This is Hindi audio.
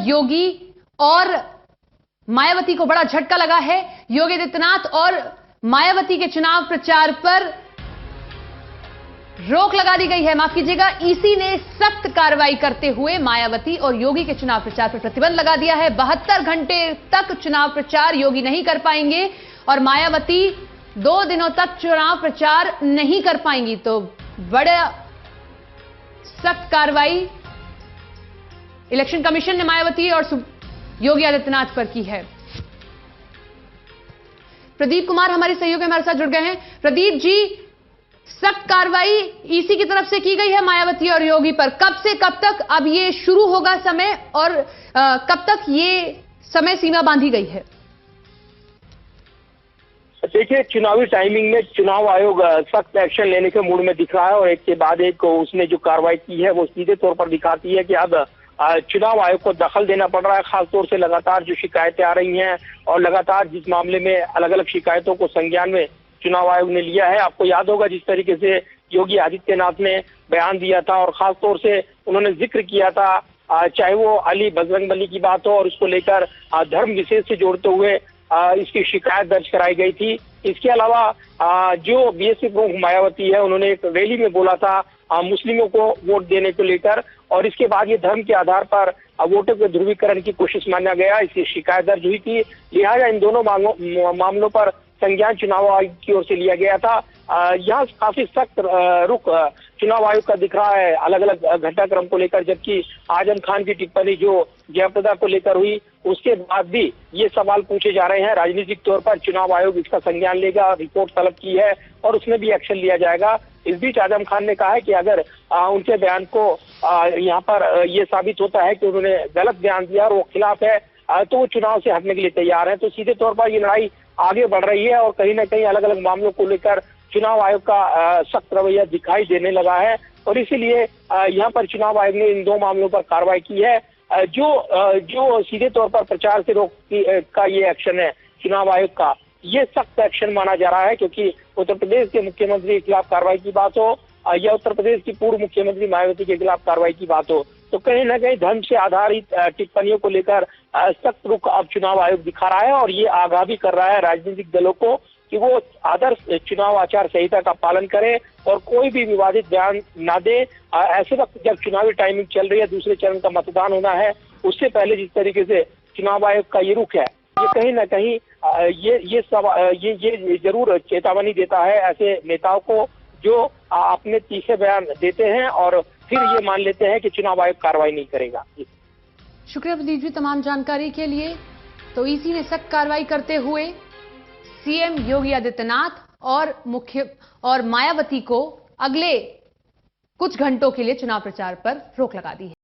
योगी और मायावती को बड़ा झटका लगा है। योगी आदित्यनाथ और मायावती के चुनाव प्रचार पर रोक लगा दी गई है। माफ कीजिएगा, ईसी ने सख्त कार्रवाई करते हुए मायावती और योगी के चुनाव प्रचार पर प्रतिबंध लगा दिया है। 72 घंटे तक चुनाव प्रचार योगी नहीं कर पाएंगे और मायावती 2 दिनों तक चुनाव प्रचार नहीं कर पाएंगी। तो बड़ा सख्त कार्रवाई इलेक्शन कमीशन ने मायावती और योगी आदित्यनाथ पर की है। प्रदीप कुमार हमारे सहयोगी हमारे साथ जुड़ गए हैं। प्रदीप जी, सख्त कार्रवाई ईसी की तरफ से की गई है मायावती और योगी पर। कब से कब तक अब ये शुरू होगा समय, और कब तक ये समय सीमा बांधी गई है? देखिए, चुनावी टाइमिंग में चुनाव आयोग सख्त एक्शन लेने के मूड में दिख रहा है और एक के बाद एक उसने जो कार्रवाई की है वो सीधे तौर पर दिखाती है कि अब चुनाव आयोग को दखल देना पड़ रहा है। खासतौर से लगातार जो शिकायतें आ रही हैं और लगातार जिस मामले में अलग अलग शिकायतों को संज्ञान में चुनाव आयोग ने लिया है। आपको याद होगा जिस तरीके से योगी आदित्यनाथ ने बयान दिया था और खासतौर से उन्होंने जिक्र किया था, चाहे वो अली बजरंगबली की बात हो और उसको लेकर धर्म विशेष से जोड़ते हुए इसकी शिकायत दर्ज कराई गई थी। इसके अलावा जो बीएसपी प्रमुख मायावती है, उन्होंने एक रैली में बोला था मुस्लिमों को वोट देने को लेकर, और इसके बाद ये धर्म के आधार पर वोटों के ध्रुवीकरण की कोशिश माना गया। इसकी शिकायत दर्ज हुई थी, लिहाजा इन दोनों मामलों पर संज्ञान चुनाव आयोग की ओर से लिया गया था। यहाँ काफी सख्त रुख चुनाव आयोग का दिख रहा है अलग अलग घटनाक्रम को लेकर, जबकि आजम खान की टिप्पणी जो जयप्रदा को लेकर हुई उसके बाद भी ये सवाल पूछे जा रहे हैं। राजनीतिक तौर पर चुनाव आयोग इसका संज्ञान लेगा, रिपोर्ट तलब की है और उसमें भी एक्शन लिया जाएगा। इस बीच आजम खान ने कहा है कि अगर उनके बयान को यहाँ पर ये साबित होता है कि उन्होंने गलत बयान दिया और वो खिलाफ है तो वो चुनाव से हटने के लिए तैयार है। तो सीधे तौर पर ये लड़ाई आगे बढ़ रही है और कहीं ना कहीं अलग अलग मामलों को लेकर चुनाव आयोग का सख्त रवैया दिखाई देने लगा है और इसीलिए यहाँ पर चुनाव आयोग ने इन 2 मामलों पर कार्रवाई की है। जो सीधे तौर पर प्रचार से रोक का ये एक्शन है चुनाव आयोग का, ये सख्त एक्शन माना जा रहा है, क्योंकि उत्तर प्रदेश के मुख्यमंत्री के खिलाफ कार्रवाई की बात हो या उत्तर प्रदेश की पूर्व मुख्यमंत्री मायावती के खिलाफ कार्रवाई की बात हो, तो कहीं ना कहीं धर्म से आधारित टिप्पणियों को लेकर सख्त रुख अब चुनाव आयोग दिखा रहा है और ये आगाह भी कर रहा है राजनीतिक दलों को कि वो आदर्श चुनाव आचार संहिता का पालन करें और कोई भी विवादित बयान ना दे। ऐसे वक्त जब चुनावी टाइमिंग चल रही है, दूसरे चरण का मतदान होना है, उससे पहले जिस तरीके से चुनाव आयोग का ये रुख है, ये कहीं ना कहीं ये जरूर चेतावनी देता है ऐसे नेताओं को जो अपने तीखे बयान देते हैं और फिर ये मान लेते हैं कि चुनाव आयोग कार्रवाई नहीं करेगा। शुक्रिया प्रदीप जी तमाम जानकारी के लिए। तो ईसी ने सख्त कार्रवाई करते हुए सीएम योगी आदित्यनाथ और मायावती को अगले कुछ घंटों के लिए चुनाव प्रचार पर रोक लगा दी है।